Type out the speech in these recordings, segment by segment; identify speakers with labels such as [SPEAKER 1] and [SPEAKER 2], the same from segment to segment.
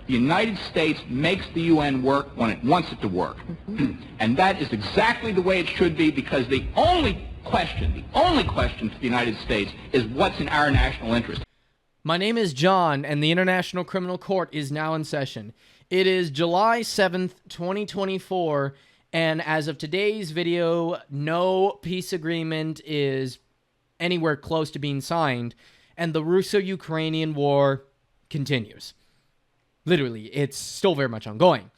[SPEAKER 1] The United States makes the UN work when it wants it to work. And that is exactly the way it should be, because the only question for the United States is what's in our national interest.
[SPEAKER 2] My name is John, and the International Criminal Court is now in session. It is July 7th, 2024, and as of today's video, no peace agreement is anywhere close to being signed, and the Russo-Ukrainian war continues. Literally, it's still very much ongoing.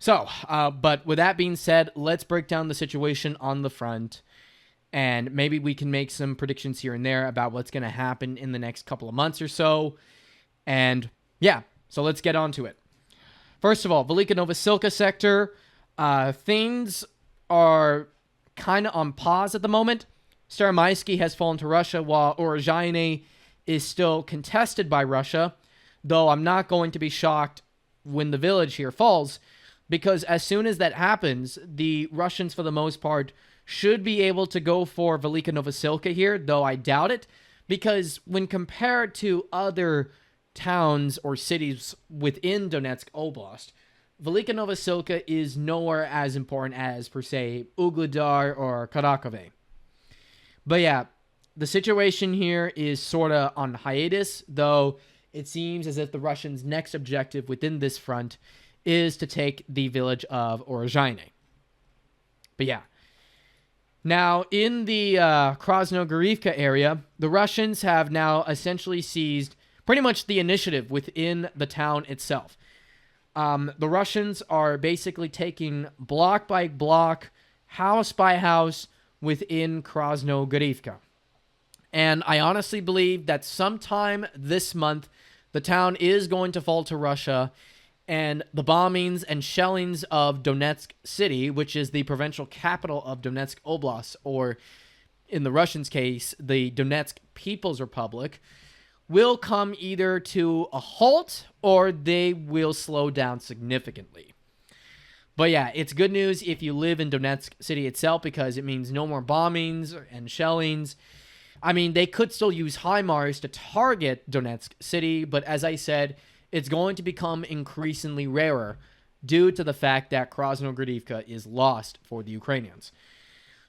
[SPEAKER 2] So, but with that being said, let's break down the situation on the front, and maybe we can make some predictions here and there about what's going to happen in the next couple of months or so. And yeah, so let's get on to it. First of all, Velika Novosilka sector, things are kind of on pause at the moment. Staromaisky has fallen to Russia, while Orozhaine is still contested by Russia, though I'm not going to be shocked when the village here falls, because as soon as that happens, the Russians, for the most part, should be able to go for Velika Novosilka here, though I doubt it, because when compared to other towns or cities within Donetsk Oblast, Velika Novosilka is nowhere as important as, per se, Ugledar or Kharkov. But yeah, the situation here is sort of on hiatus, though it seems as if the Russians' next objective within this front is to take the village of Orozhaine. But yeah. Now, in the Krasnogorivka area, the Russians have now essentially seized pretty much the initiative within the town itself. The Russians are basically taking block by block, house by house within Krasnogorivka. And I honestly believe that sometime this month, the town is going to fall to Russia, and the bombings and shellings of Donetsk City, which is the provincial capital of Donetsk Oblast, or in the Russians' case, the Donetsk People's Republic, will come either to a halt or they will slow down significantly. But yeah, it's good news if you live in Donetsk City itself, because it means no more bombings and shellings. I mean, they could still use HIMARS to target Donetsk City, but as I said, it's going to become increasingly rarer due to the fact that Krasnogorivka is lost for the Ukrainians.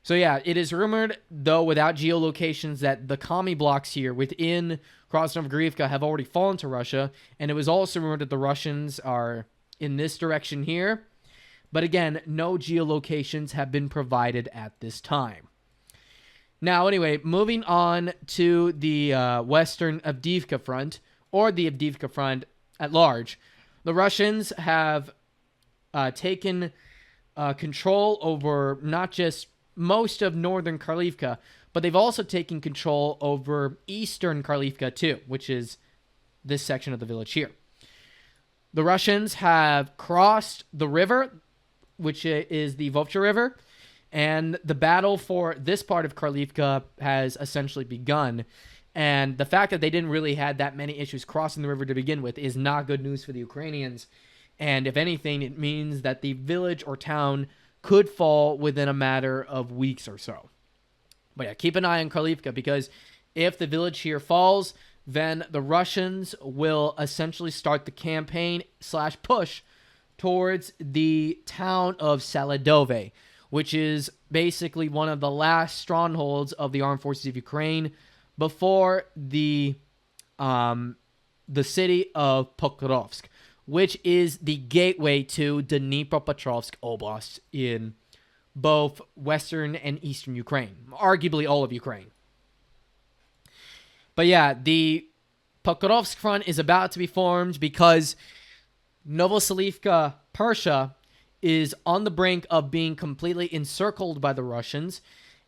[SPEAKER 2] So yeah, it is rumored, though without geolocations, that the commie blocks here within Krasnogorivka have already fallen to Russia, and it was also rumored that the Russians are in this direction here. But again, no geolocations have been provided at this time. Now, anyway, moving on to the Western Avdiivka front, or the Avdiivka front at large, the Russians have taken control over not just most of northern Kharkivka, but they've also taken control over eastern Kharkivka too, which is this section of the village here. The Russians have crossed the river, which is the Vovcha River, and the battle for this part of Kharkivka has essentially begun. And the fact that they didn't really have that many issues crossing the river to begin with is not good news for the Ukrainians. And if anything, it means that the village or town could fall within a matter of weeks or so. But yeah, keep an eye on Kharkivka, because if the village here falls, then the Russians will essentially start the campaign / push towards the town of Saladove, which is basically one of the last strongholds of the armed forces of Ukraine before the city of Pokrovsk, which is the gateway to Dnipropetrovsk Oblast in both western and eastern Ukraine, arguably all of Ukraine. But yeah, the Pokrovsk front is about to be formed because Novoselivka Persha is on the brink of being completely encircled by the Russians,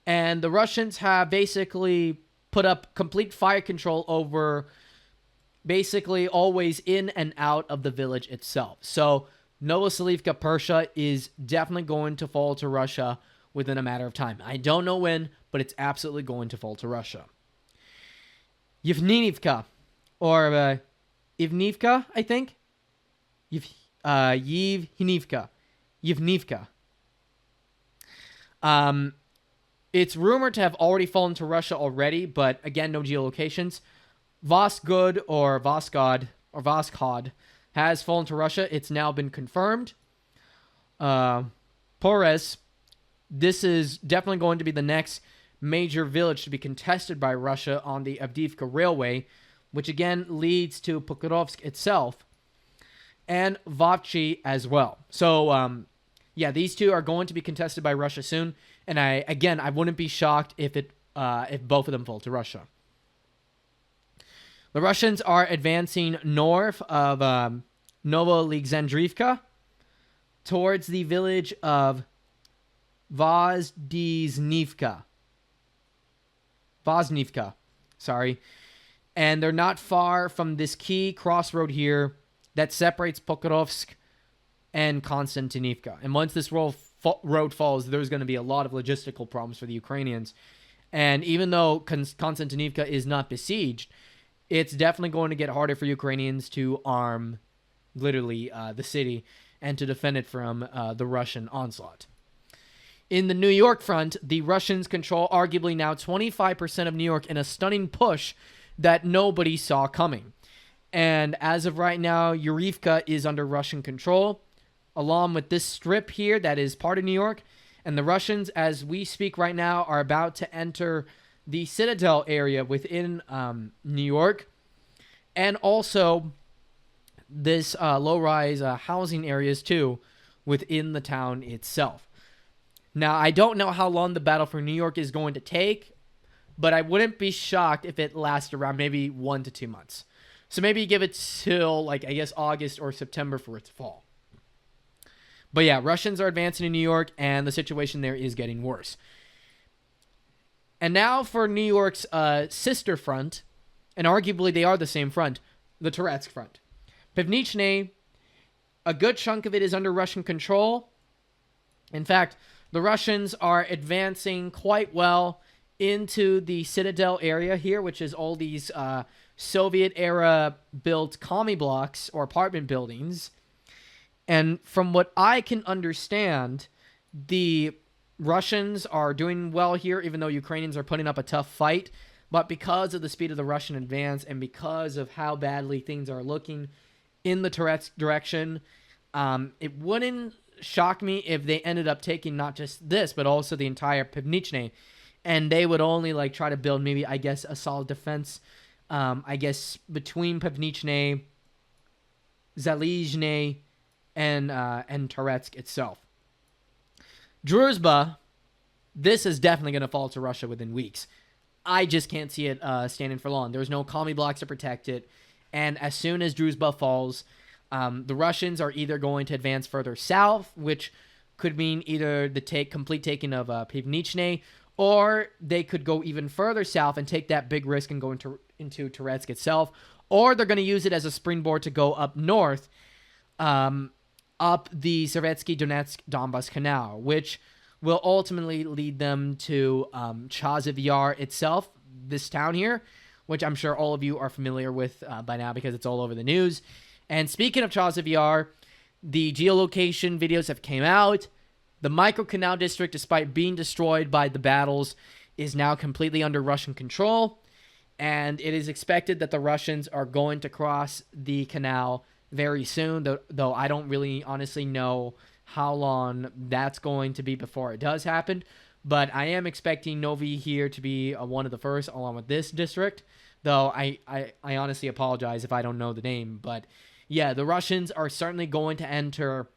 [SPEAKER 2] and the Russians have basically put up complete fire control over basically always in and out of the village itself. So Novoselivka Persha is definitely going to fall to Russia within a matter of time. I don't know when, but it's absolutely going to fall to Russia. Yevnivka, or Ivnivka, I think? Yevnivka. It's rumored to have already fallen to Russia already, but again, no geolocations. Vosgod or Vosgod or Voskhod, has fallen to Russia. It's now been confirmed. Porez, this is definitely going to be the next major village to be contested by Russia on the Avdiivka Railway, which again leads to Pokrovsk itself, and Vovchi as well. So, yeah, these two are going to be contested by Russia soon, and I wouldn't be shocked if both of them fall to Russia. The Russians are advancing north of Novoalexandrivka towards the village of Vozdizhnivka, sorry. And they're not far from this key crossroad here that separates Pokrovsk and Konstantinivka. And once this road falls, there's going to be a lot of logistical problems for the Ukrainians. And even though Konstantinivka is not besieged, it's definitely going to get harder for Ukrainians to arm, literally, the city and to defend it from the Russian onslaught. In the New York front, the Russians control arguably now 25% of New York in a stunning push that nobody saw coming. And as of right now, Yurivka is under Russian control, along with this strip here that is part of New York. And the Russians, as we speak right now, are about to enter the Citadel area within New York. And also this low-rise housing areas, too, within the town itself. Now, I don't know how long the battle for New York is going to take, but I wouldn't be shocked if it lasts around maybe 1 to 2 months. So maybe give it till, like, I guess August or September for it to fall. But yeah, Russians are advancing in New York, and the situation there is getting worse. And now for New York's sister front, and arguably they are the same front, the Toretsk front. Pivnichne, a good chunk of it is under Russian control. In fact, the Russians are advancing quite well into the Citadel area here, which is all these Soviet-era built commie blocks or apartment buildings. And from what I can understand, the Russians are doing well here, even though Ukrainians are putting up a tough fight. But because of the speed of the Russian advance and because of how badly things are looking in the Toretsk direction, it wouldn't shock me if they ended up taking not just this, but also the entire Pivnichne. And they would only like try to build maybe, I guess, a solid defense, I guess, between Pivnichne, Zalizhne, and Toretsk itself. Druzhba, this is definitely going to fall to Russia within weeks. I just can't see it standing for long. There's no commie blocks to protect it. And as soon as Druzhba falls, the Russians are either going to advance further south, which could mean either the complete taking of Pivnichne, or they could go even further south and take that big risk and go into Toretsk itself, or they're going to use it as a springboard to go up north, up the Sovietsky Donetsk-Donbass Canal, which will ultimately lead them to Chasiv Yar itself, this town here, which I'm sure all of you are familiar with by now because it's all over the news. And speaking of Chasiv Yar, the geolocation videos have came out. The microcanal district, despite being destroyed by the battles, is now completely under Russian control. And it is expected that the Russians are going to cross the canal very soon, though I don't really honestly know how long that's going to be before it does happen. But I am expecting Novi here to be one of the first, along with this district, though I honestly apologize if I don't know the name. But yeah, the Russians are certainly going to enter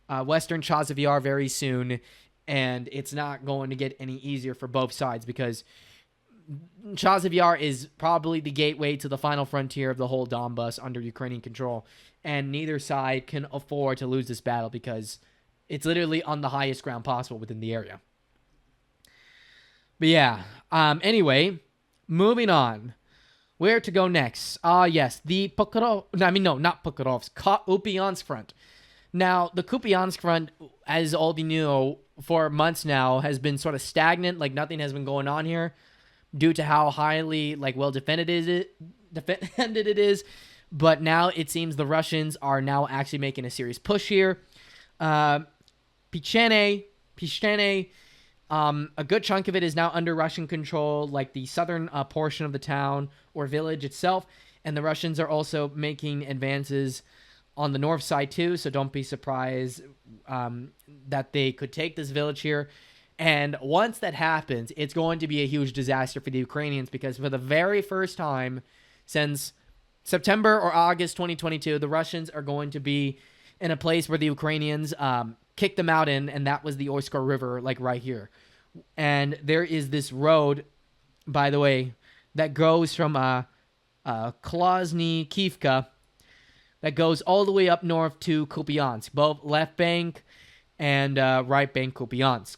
[SPEAKER 2] Western Chasiv Yar very soon, and it's not going to get any easier for both sides because Chasiv Yar is probably the gateway to the final frontier of the whole Donbass under Ukrainian control, and neither side can afford to lose this battle because it's literally on the highest ground possible within the area. But yeah, anyway, moving on. Where to go next? Yes, the Kupiansk front. Now, the Kupiansk front, as all of you know, for months now, has been sort of stagnant, like nothing has been going on here, due to how highly, well defended it is. But now it seems the Russians are now actually making a serious push here. Pichene, a good chunk of it is now under Russian control, like the southern portion of the town or village itself. And the Russians are also making advances on the north side too, so don't be surprised that they could take this village here. And once that happens, it's going to be a huge disaster for the Ukrainians, because for the very first time since September or August 2022, the Russians are going to be in a place where the Ukrainians kicked them out in, and that was the Oskar River, like right here. And there is this road, by the way, that goes from Klozny-Kivka, that goes all the way up north to Kupiansk, both left bank and right bank Kupiansk.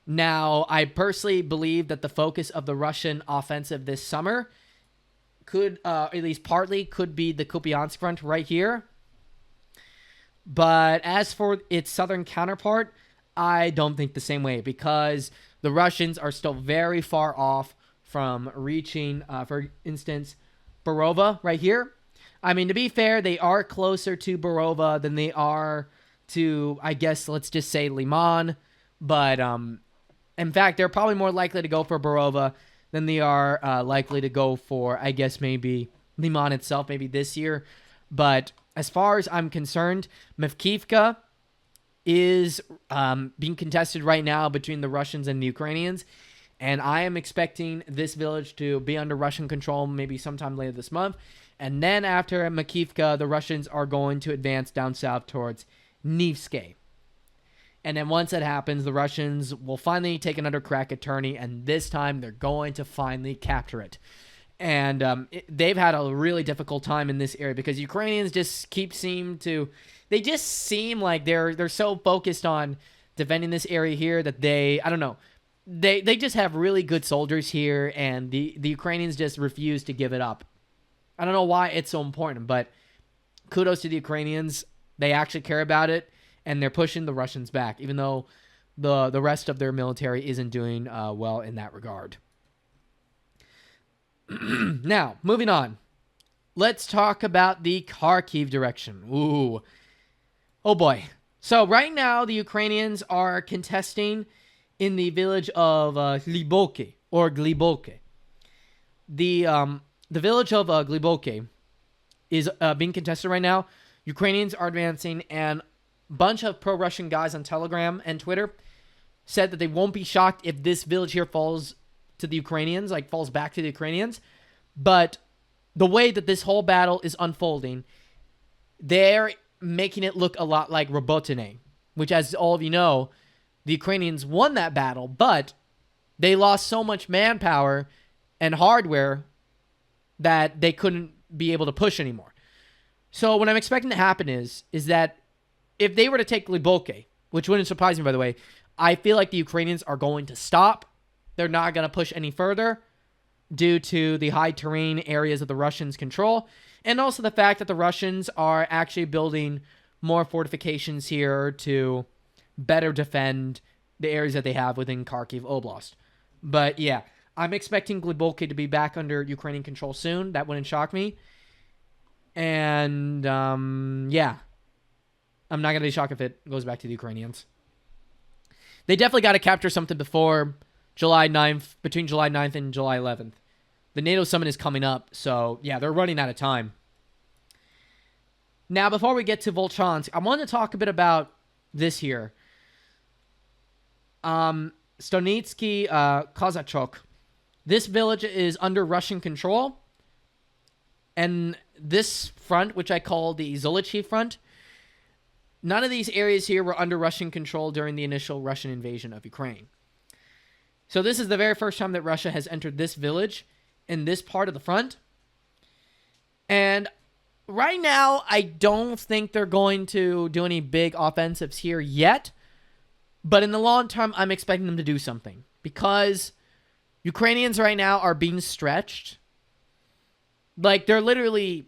[SPEAKER 2] Now, I personally believe that the focus of the Russian offensive this summer could, at least partly, could be the Kupiansk front right here. But as for its southern counterpart, I don't think the same way, because the Russians are still very far off from reaching, for instance, Borova right here. I mean, to be fair, they are closer to Borova than they are to, I guess, let's just say Liman. But, in fact, they're probably more likely to go for Borova than they are likely to go for, I guess, maybe Liman itself, maybe this year. But as far as I'm concerned, Mevkivka is being contested right now between the Russians and the Ukrainians. And I am expecting this village to be under Russian control maybe sometime later this month. And then after Makivka, the Russians are going to advance down south towards Nevsky. And then once that happens, the Russians will finally take another crack at Terny, and this time they're going to finally capture it. And they've had a really difficult time in this area, because Ukrainians just they just seem like they're so focused on defending this area here that they just have really good soldiers here, and the Ukrainians just refuse to give it up. I don't know why it's so important, but kudos to the Ukrainians. They actually care about it, and they're pushing the Russians back, even though the rest of their military isn't doing well in that regard. Now, moving on. Let's talk about the Kharkiv direction. Ooh. Oh boy. So right now, the Ukrainians are contesting in the village of Gliboke, or Gliboke. The village of Gliboke is being contested right now. Ukrainians are advancing, and a bunch of pro-Russian guys on Telegram and Twitter said that they won't be shocked if this village here falls to the Ukrainians, like falls back to the Ukrainians. But the way that this whole battle is unfolding, they're making it look a lot like Robotine, which, as all of you know, the Ukrainians won that battle, but they lost so much manpower and hardware that they couldn't be able to push anymore. So what I'm expecting to happen is that if they were to take Gliboke, which wouldn't surprise me, by the way, I feel like the Ukrainians are going to stop. They're not going to push any further due to the high terrain areas of the Russians' control, and also the fact that the Russians are actually building more fortifications here to better defend the areas that they have within Kharkiv Oblast. But yeah, I'm expecting Gliboke to be back under Ukrainian control soon. That wouldn't shock me. And yeah, I'm not going to be shocked if it goes back to the Ukrainians. They definitely got to capture something before July 9th, between July 9th and July 11th. The NATO summit is coming up, so yeah, they're running out of time. Now, before we get to Volchansk, I want to talk a bit about this here. Stonitsky Kozachok. This village is under Russian control, and this front, which I call the Zolochiv front, none of these areas here were under Russian control during the initial Russian invasion of Ukraine. So this is the very first time that Russia has entered this village in this part of the front. And right now, I don't think they're going to do any big offensives here yet. But in the long term, I'm expecting them to do something, because Ukrainians right now are being stretched. Like, they're literally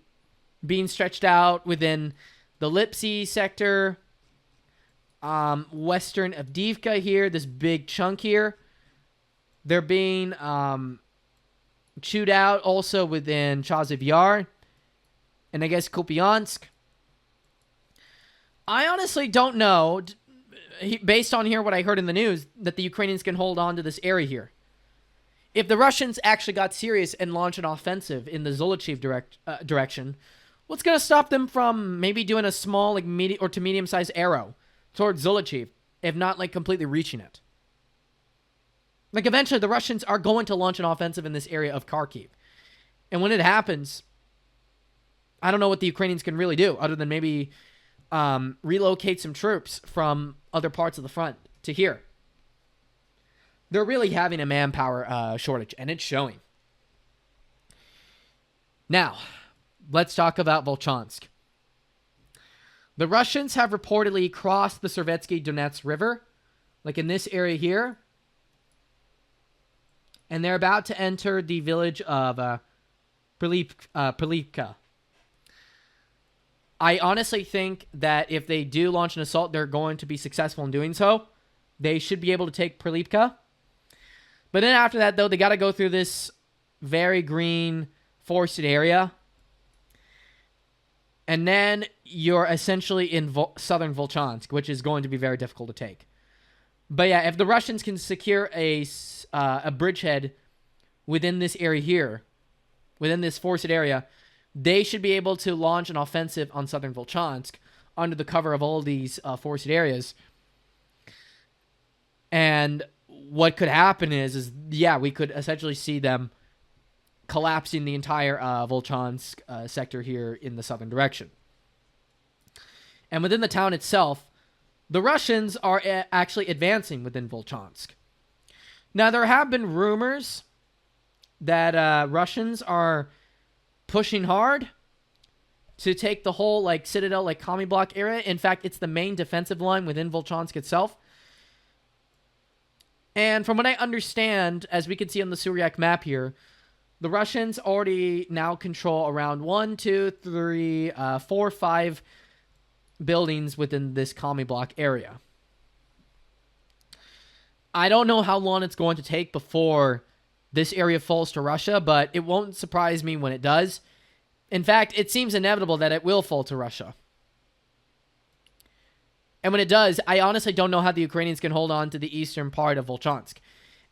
[SPEAKER 2] being stretched out within the Lipsy sector, western Avdiivka here, this big chunk here. They're being chewed out also within Chasiv Yar, and I guess Kupiansk. I honestly don't know, based on here what I heard in the news, that the Ukrainians can hold on to this area here. If the Russians actually got serious and launched an offensive in the Zolochiv direction, What's going to stop them from maybe doing a small, like, medium or to medium-sized arrow towards Zolochiv, if not, like, completely reaching it? Like, eventually, the Russians are going to launch an offensive in this area of Kharkiv. And when it happens, I don't know what the Ukrainians can really do, other than maybe relocate some troops from other parts of the front to here. They're really having a manpower shortage, and it's showing. Now, let's talk about Volchansk. The Russians have reportedly crossed the Servetsky Donets River, like in this area here, and they're about to enter the village of Prilipka. I honestly think that if they do launch an assault, they're going to be successful in doing so. They should be able to take Prilipka. But then after that, though, they got to go through this very green forested area. And then you're essentially in southern Volchansk, which is going to be very difficult to take. But yeah, if the Russians can secure a bridgehead within this area here, within this forested area, they should be able to launch an offensive on southern Volchansk under the cover of all these forested areas. And what could happen is yeah, we could essentially see them collapsing the entire Volchansk sector here in the southern direction. And within the town itself, the Russians are actually advancing within Volchansk. Now, there have been rumors that Russians are pushing hard to take the whole, like, Citadel, like, Kami Block area. In fact, it's the main defensive line within Volchansk itself. And from what I understand, as we can see on the Suryak map here, the Russians already now control around 1, 2, 3, 4, 5 buildings within this Kami Block area. I don't know how long it's going to take before this area falls to Russia, but it won't surprise me when it does. In fact, it seems inevitable that it will fall to Russia. And when it does, I honestly don't know how the Ukrainians can hold on to the eastern part of Volchansk.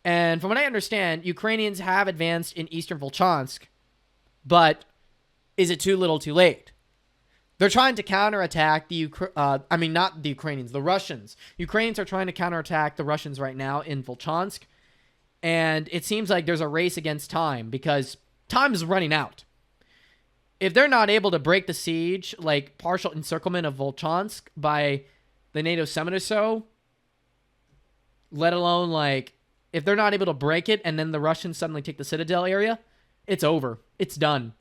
[SPEAKER 2] And from what I understand, Ukrainians have advanced in eastern Volchansk, but is it too little too late? They're trying to counterattack the not the Ukrainians, the Russians. Ukrainians are trying to counterattack the Russians right now in Volchansk. And it seems like there's a race against time because time is running out. If they're not able to break the siege, like partial encirclement of Volchansk by the NATO summit or so, let alone like if they're not able to break it and then the Russians suddenly take the Citadel area, it's over. It's done.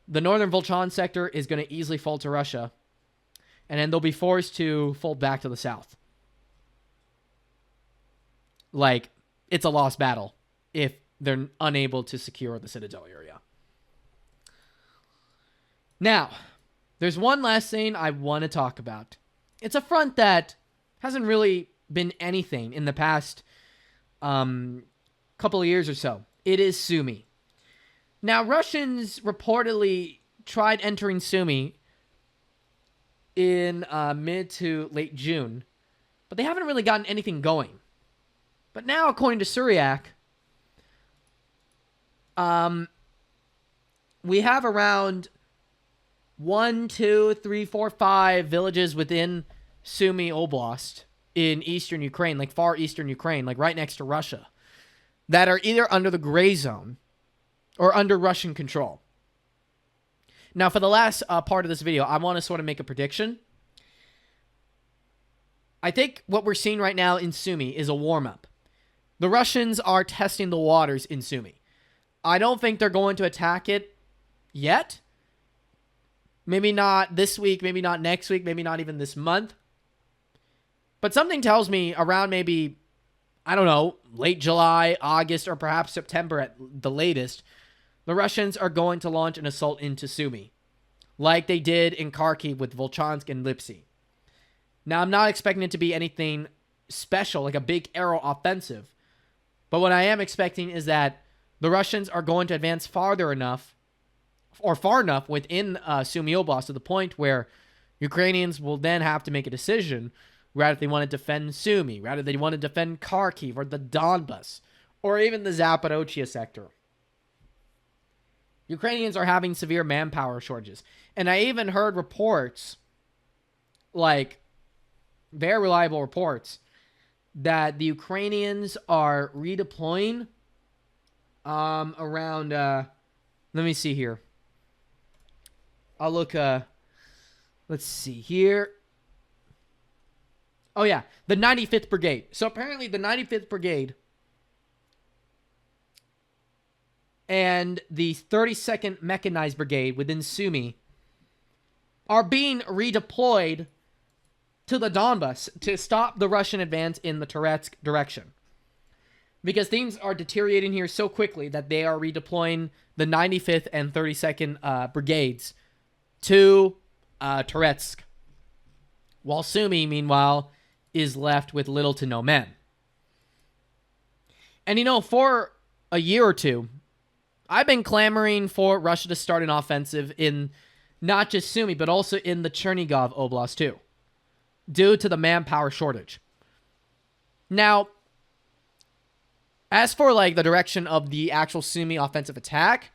[SPEAKER 2] The northern Volchansk sector is going to easily fall to Russia, and then they'll be forced to fold back to the south. Like, it's a lost battle if they're unable to secure the Citadel area. Now, there's one last thing I want to talk about. It's a front that hasn't really been anything in the past couple of years or so. It is Sumy. Now, Russians reportedly tried entering Sumy in mid to late June, but they haven't really gotten anything going. But now, according to Suryak, we have around 1, 2, 3, 4, 5 villages within Sumy Oblast in eastern Ukraine, like far eastern Ukraine, like right next to Russia, that are either under the gray zone or under Russian control. Now, for the last part of this video, I want to sort of make a prediction. I think what we're seeing right now in Sumy is a warm-up. The Russians are testing the waters in Sumy. I don't think they're going to attack it yet. Maybe not this week, maybe not next week, maybe not even this month. But something tells me around maybe, I don't know, late July, August, or perhaps September at the latest, the Russians are going to launch an assault into Sumy, like they did in Kharkiv with Volchansk and Lipsy. Now, I'm not expecting it to be anything special, like a big arrow offensive. But what I am expecting is that the Russians are going to advance farther enough, or far enough within Sumy Oblast to the point where Ukrainians will then have to make a decision whether they want to defend Sumy, whether they want to defend Kharkiv or the Donbas, or even the Zaporozhye sector. Ukrainians are having severe manpower shortages. And I even heard reports, like very reliable reports, that the Ukrainians are redeploying around, let me see here. I'll look, let's see here. Oh, yeah, the 95th Brigade. So apparently the 95th Brigade and the 32nd Mechanized Brigade within Sumy are being redeployed to the Donbas to stop the Russian advance in the Toretsk direction. Because things are deteriorating here so quickly that they are redeploying the 95th and 32nd Brigades to Toretsk. While Sumy, meanwhile, is left with little to no men. And, you know, for a year or two, I've been clamoring for Russia to start an offensive in not just Sumy, but also in the Chernigov Oblast too, due to the manpower shortage. Now, as for like the direction of the actual Sumy offensive attack,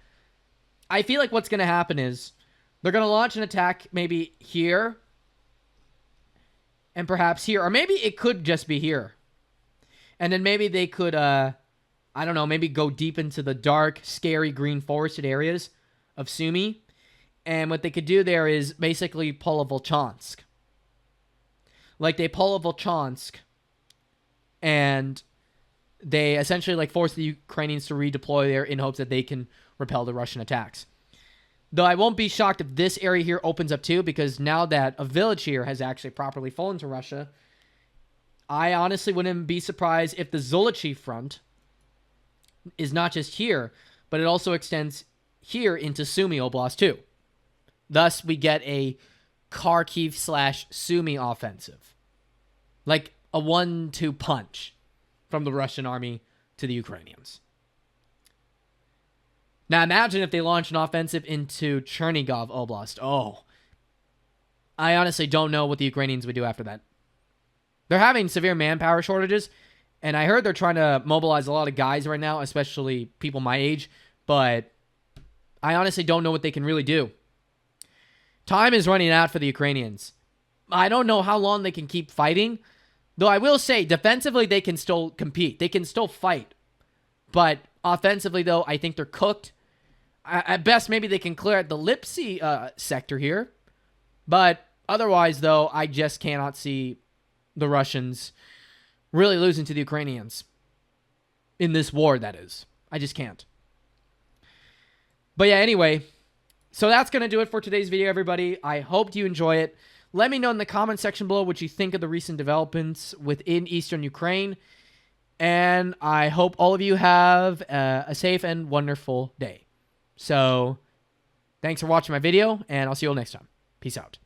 [SPEAKER 2] I feel like what's going to happen is they're going to launch an attack maybe here and perhaps here, or maybe it could just be here. And then maybe they could, I don't know, maybe go deep into the dark, scary, green forested areas of Sumy. And what they could do there is basically pull a Volchansk. Like they pull a Volchansk and they essentially like force the Ukrainians to redeploy there in hopes that they can repel the Russian attacks. Though I won't be shocked if this area here opens up too, because now that a village here has actually properly fallen to Russia, I honestly wouldn't be surprised if the Zolochiy front is not just here, but it also extends here into Sumy Oblast too. Thus, we get a Kharkiv/Sumy offensive. Like a 1-2 punch from the Russian army to the Ukrainians. Now imagine if they launch an offensive into Chernigov Oblast. Oh, I honestly don't know what the Ukrainians would do after that. They're having severe manpower shortages, and I heard they're trying to mobilize a lot of guys right now, especially people my age, but I honestly don't know what they can really do. Time is running out for the Ukrainians. I don't know how long they can keep fighting, though I will say defensively they can still compete. They can still fight. But offensively, though, I think they're cooked. At best, maybe they can clear out the Lipsy sector here. But otherwise, though, I just cannot see the Russians really losing to the Ukrainians. In this war, that is. I just can't. But yeah, anyway, so that's going to do it for today's video, everybody. I hope you enjoy it. Let me know in the comment section below what you think of the recent developments within Eastern Ukraine. And I hope all of you have a safe and wonderful day. So, thanks for watching my video, and I'll see you all next time. Peace out.